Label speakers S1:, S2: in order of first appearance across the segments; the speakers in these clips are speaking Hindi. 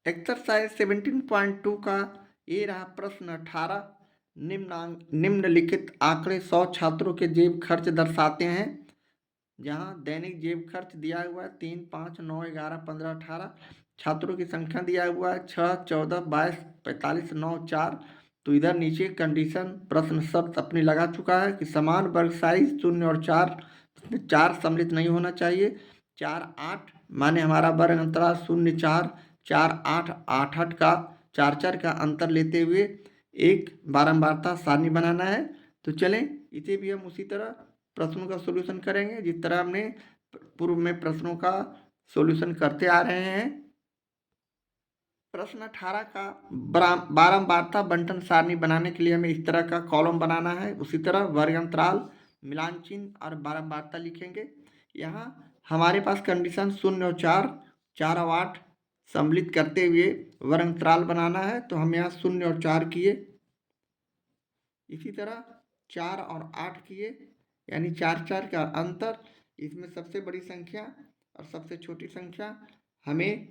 S1: एक्सरसाइज 17.2 का ये रहा प्रश्न 18। निम्नलिखित आंकड़े 100 छात्रों के जेब खर्च दर्शाते हैं। जहां दैनिक जेब खर्च दिया हुआ है 3, 5, 9, 11, 15, 18। छात्रों की संख्या दिया हुआ है 6, 14, 22, 45, 9, 4। तो इधर नीचे कंडीशन प्रश्न शर्त अपनी लगा चुका है कि समान वर्ग साइज 0 और 4, 4 सम्मिलित नहीं होना चाहिए। 4, 8 माने हमारा वर्ग अंतराल 0, 4, 4, 8, 8, 8 का 4, 4 का अंतर लेते हुए एक बारंबारता सारणी बनाना है। तो चलें इसे भी हम उसी तरह प्रश्नों का सॉल्यूशन करेंगे जिस तरह हमने पूर्व में प्रश्नों का सॉल्यूशन करते आ रहे हैं। प्रश्न 18 का बारंबारता बंटन सारणी बनाने के लिए हमें इस तरह का कॉलम बनाना है। उसी तरह वर्ग अंतराल, मिलान चिन्ह और बारंबारता लिखेंगे। यहाँ हमारे पास कंडीशन 0 और 4, 4 और 8 सम्मिलित करते हुए वर्ग अंतराल बनाना है। तो हम यहाँ 0 और 4 किए, इसी तरह 4 और 8 किए, यानी 4, 4 का अंतर। इसमें सबसे बड़ी संख्या और सबसे छोटी संख्या हमें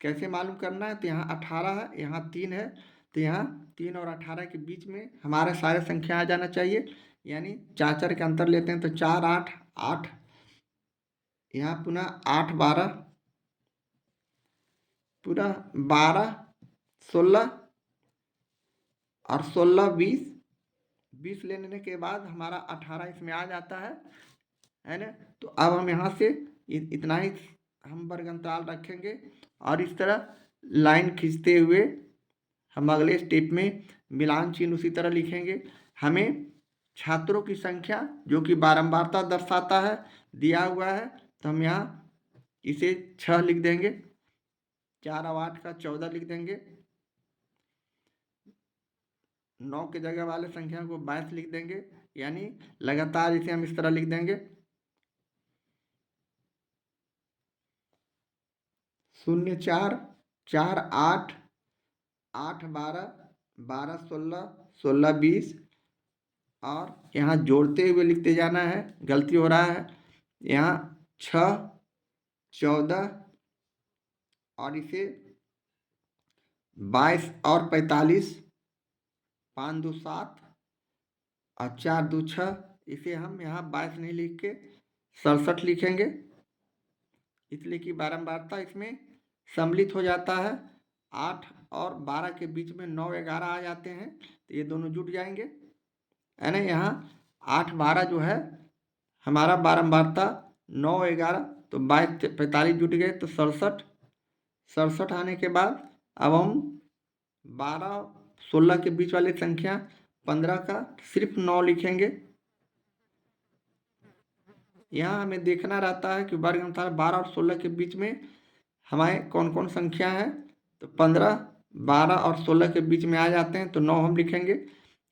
S1: कैसे मालूम करना है। तो यहाँ 18 है, यहाँ 3 है, तो यहाँ 3 और 18 के बीच में हमारे सारे संख्या आ जाना चाहिए। यानी 4, 4 का अंतर लेते हैं तो 4, 8, 8, यहाँ पुनः 8, 12, पुनः 12, 16 और 16, 20। 20 लेने के बाद हमारा 18 इसमें आ जाता है ना। तो अब हम यहाँ से इतना ही हम वर्ग अंतराल रखेंगे और इस तरह लाइन खींचते हुए हम अगले स्टेप में मिलान चिन्ह उसी तरह लिखेंगे। हमें छात्रों की संख्या जो कि बारंबारता दर्शाता है दिया हुआ है, तो हम यहाँ इसे 6 लिख देंगे। 4 और 8 का 14 लिख देंगे। 9 के जगह वाले संख्या को 22 लिख देंगे। यानी लगातार इसे हम इस तरह लिख देंगे। 0, 4, 4, 8, 8, 12, 12, 16, 16, 20 और यहाँ जोड़ते हुए लिखते जाना है। गलती हो रहा है यहाँ 6, 14 और इसे 22 और 45, 5, 2, 7 और 4, 2, 6। इसे हम यहाँ 22 नहीं लिख के 67 लिखेंगे, इसलिए कि बारंबारता इसमें सम्मिलित हो जाता है। 8 और 12 के बीच में 9, 11 आ जाते हैं, तो ये दोनों जुट जाएंगे, है ना। यहाँ 8, 12 जो है हमारा बारंबारता 9, 11, तो 22, 45 जुट गए, तो 67। 67 आने के बाद अब हम 12, 16 के बीच वाली संख्या 15 का सिर्फ 9 लिखेंगे। यहाँ हमें देखना रहता है कि वर्ग अंतराल 12 और 16 के बीच में हमारे कौन कौन संख्या है। तो 15, 12 और 16 के बीच में आ जाते हैं, तो 9 हम लिखेंगे।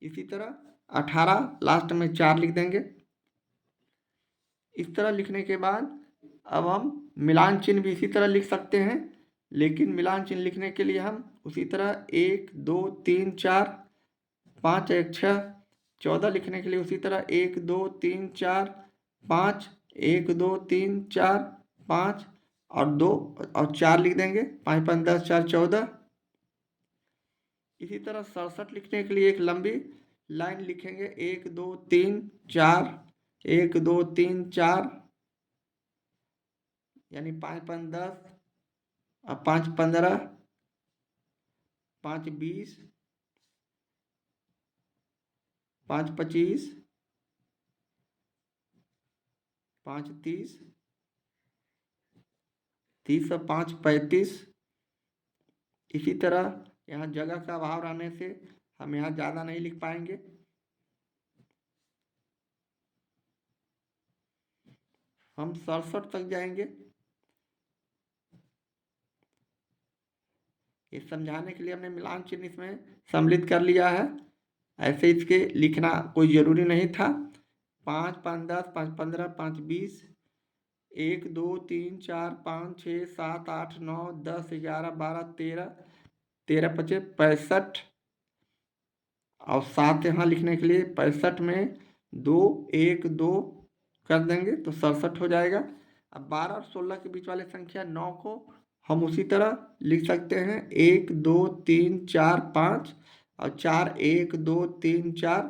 S1: इसी तरह 18 लास्ट में 4 लिख देंगे। इस तरह लिखने के बाद अब हम मिलान चिन्ह भी इसी तरह लिख सकते हैं, लेकिन मिलान चिन्ह लिखने के लिए हम उसी तरह 1, 2, 3, 4, 5, 1, 6, 14 लिखने के लिए उसी तरह 1, 2, 3, 4, 5, 1, 2, 3, 4, 5 और 2 और 4 लिख देंगे। 5, 5, 10, 4, 14। इसी तरह 67 लिखने के लिए एक लंबी लाइन लिखेंगे। 1, 2, 3, 4, 1, 2, 3, 4, यानी 5, 5, 10 और 5, 15, 5, 20, 5, 25, 5, 30, 30 और 5, 35। इसी तरह यहाँ जगह का अभाव रहने से हम यहाँ ज़्यादा नहीं लिख पाएंगे। हम 67 तक जाएंगे। ये समझाने के लिए हमने मिलान चिन्ह इसमें सम्मिलित कर लिया है। ऐसे इसके लिखना कोई ज़रूरी नहीं था। 5, 5, 10, 5, 15, 5, 20, 1, 2, 3, 4, 5, 6, 7, 8, 9, 10, 11, 12, 13, 13, 25, 65 और 7 यहाँ लिखने के लिए 65 में 2, 1, 2 कर देंगे तो 67 हो जाएगा। अब 12 और 16 के बीच वाले संख्या 9 को हम उसी तरह लिख सकते हैं 1 2 3 4 5 और 4 1 2 3 4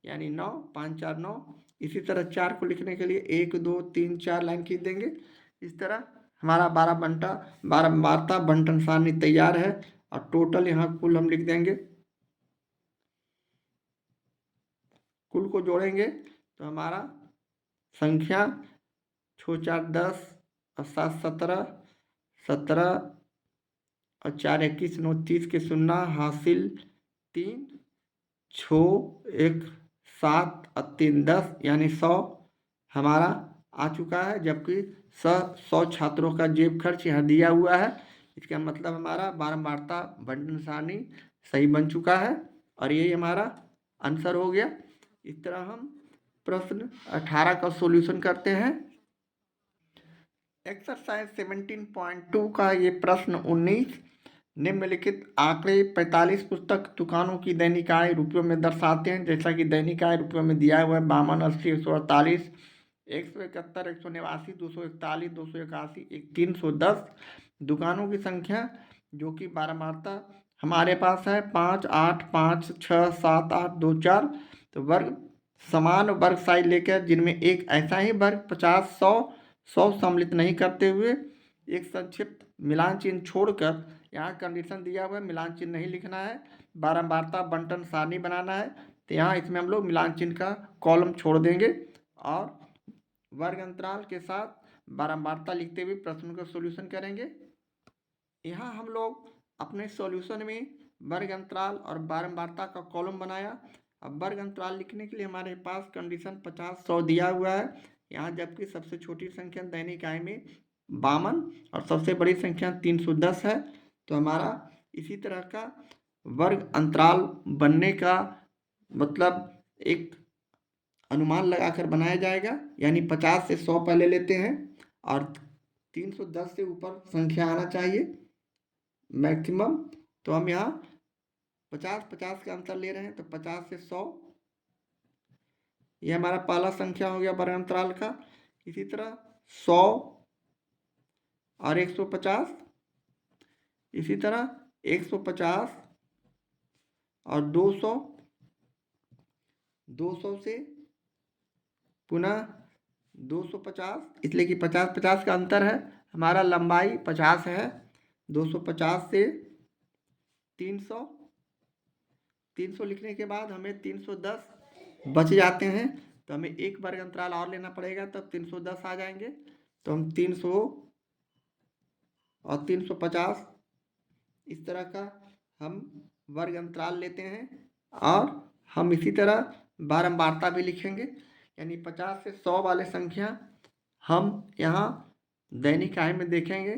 S1: यानी 9 5 4 9। इसी तरह 4 को लिखने के लिए 1 2 3 4 लाइन खींच देंगे। इस तरह हमारा 12 वार्ता बंटन सारणी तैयार है और टोटल यहाँ कुल हम लिख देंगे। कुल को जोड़ेंगे तो हमारा संख्या 6 4 10 और 7 17 17 और 4 21 9 30 के 0 हासिल 3 6 1 7 और 3 10 यानी 100 हमारा आ चुका है। जबकि 100 छात्रों का जेब खर्च यहाँ दिया हुआ है। इसका मतलब हमारा बारंबारता बंटन सारणी सही बन चुका है और यही हमारा आंसर हो गया। इस तरह हम प्रश्न 18 का सॉल्यूशन करते हैं। एक्सरसाइज 17.2 का ये प्रश्न 19 निम्नलिखित आंकड़े 45 पुस्तक दुकानों की दैनिक आय रुपयों में दर्शाते हैं। जैसा कि दैनिक आय रुपयों में दिया हुआ है 52 80 148 171 189 241 281 310 दुकानों की संख्या जो कि बारंबारता हमारे पास है 5 8 5 6 7 8 2 4। तो वर्ग समान वर्ग साइज लेकर जिनमें एक ऐसा ही वर्ग 50 100 सम्मिलित नहीं करते हुए एक संक्षिप्त मिलान चिन्ह छोड़कर यहाँ कंडीशन दिया हुआ है मिलान चिन्ह नहीं लिखना है, बारंबारता बंटन सारणी बनाना है। तो यहाँ इसमें हम लोग मिलान चिन्ह का कॉलम छोड़ देंगे और वर्ग अंतराल के साथ बारंबारता लिखते हुए प्रश्न का सॉल्यूशन करेंगे। यहाँ हम लोग अपने सॉल्यूशन में वर्ग अंतराल और बारंबारता का कॉलम बनाया। अब वर्ग अंतराल लिखने के लिए हमारे पास कंडीशन 50 100 दिया हुआ है यहाँ, जबकि सबसे छोटी संख्या दैनिक आय में 52 और सबसे बड़ी संख्या 310 है। तो हमारा इसी तरह का वर्ग अंतराल बनने का मतलब एक अनुमान लगाकर बनाया जाएगा, यानी 50 से 100 पहले लेते हैं और 310 से ऊपर संख्या आना चाहिए मैक्सिमम। तो हम यहाँ 50-50 का अंतर ले रहे हैं तो 50 से 100 ये हमारा पहला संख्या हो गया वर्ग अंतराल का। इसी तरह 100 और 150, इसी तरह 150 और 200, 200 से पुनः 250, इसलिए कि 50-50 का अंतर है। हमारा लंबाई 50 है, 250 से 300, 300 लिखने के बाद हमें 310 बच जाते हैं तो हमें एक वर्ग अंतराल और लेना पड़ेगा तब 310 आ जाएंगे। तो हम 300 और 350 इस तरह का हम वर्ग अंतराल लेते हैं और हम इसी तरह बारंबारता भी लिखेंगे, यानी 50 से 100 वाले संख्या हम यहाँ दैनिक आय में देखेंगे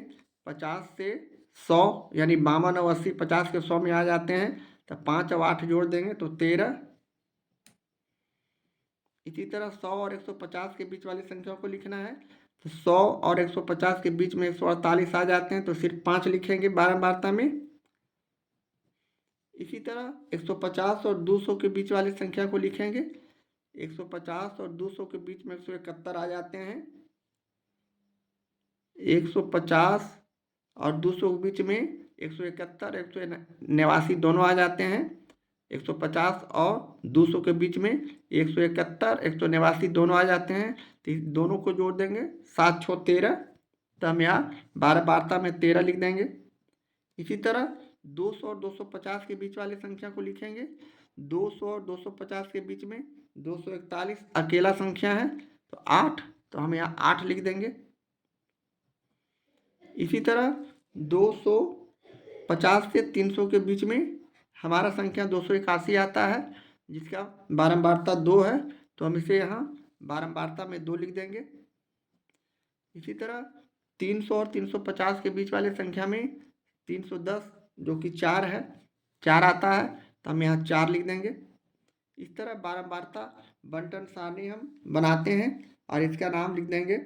S1: 50 से 100 यानी 52 और 80 50 के 100 में आ जाते हैं तो 5 और 8 जोड़ देंगे तो 13। इसी तरह 100 और 150 के बीच वाली संख्या को लिखना है तो 100 और 150 के बीच में 148 आ जाते हैं तो सिर्फ 5 लिखेंगे बारंबारता में। इसी तरह 150 और 200 के बीच वाली संख्या को लिखेंगे, 150 और 200 के बीच में 171 आ जाते हैं। 150 और 200 के बीच में 171 189 दोनों आ जाते हैं। 150 और 200 के बीच में 171 189 दोनों आ जाते हैं तो दोनों को जोड़ देंगे 7 6 13। तो हम यहाँ बारंबारता में 13 लिख देंगे। इसी तरह 200 और 250 के बीच वाले संख्या को लिखेंगे, 200 और 250 के बीच में 241 अकेला संख्या है तो 8, तो हम यहाँ 8 लिख देंगे। इसी तरह 250 से 300 के बीच में हमारा संख्या 281 आता है जिसका बारंबारता 2 है तो हम इसे यहाँ बारंबारता में 2 लिख देंगे। इसी तरह 300 और 350 के बीच वाले संख्या में 310 जो कि 4 है 4 आता है तो हम यहाँ 4 लिख देंगे। इस तरह बारंबारता बंटन सारणी हम बनाते हैं और इसका नाम लिख देंगे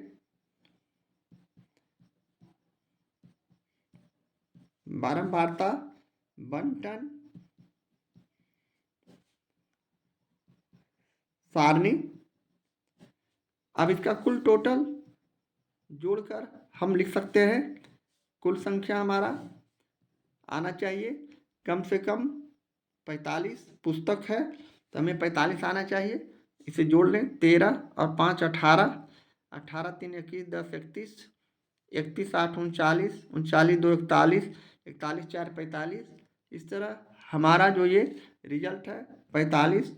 S1: बारंबारता बंटन सारणी। अब इसका कुल टोटल जोड़कर हम लिख सकते हैं कुल संख्या हमारा आना चाहिए कम से कम 45 पुस्तक है तो हमें 45 आना चाहिए। इसे जोड़ लें 13 और 5 18, 18 3 21 10 31, 31 8 39, 39 2 41, 41 4 45। इस तरह हमारा जो ये रिजल्ट है 45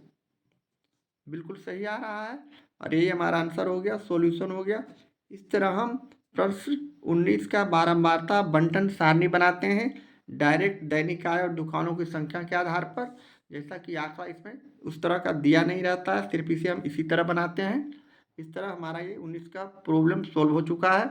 S1: बिल्कुल सही आ रहा है और ये हमारा आंसर हो गया, सॉल्यूशन हो गया। इस तरह हम प्रश्न 19 का बारंबारता बंटन सारणी बनाते हैं डायरेक्ट दैनिक आय और दुकानों की संख्या के आधार पर। जैसा कि आंकड़ा इसमें उस तरह का दिया नहीं रहता है, सिर्फ इसे हम इसी तरह बनाते हैं। इस तरह हमारा ये 19 का प्रॉब्लम सॉल्व हो चुका है।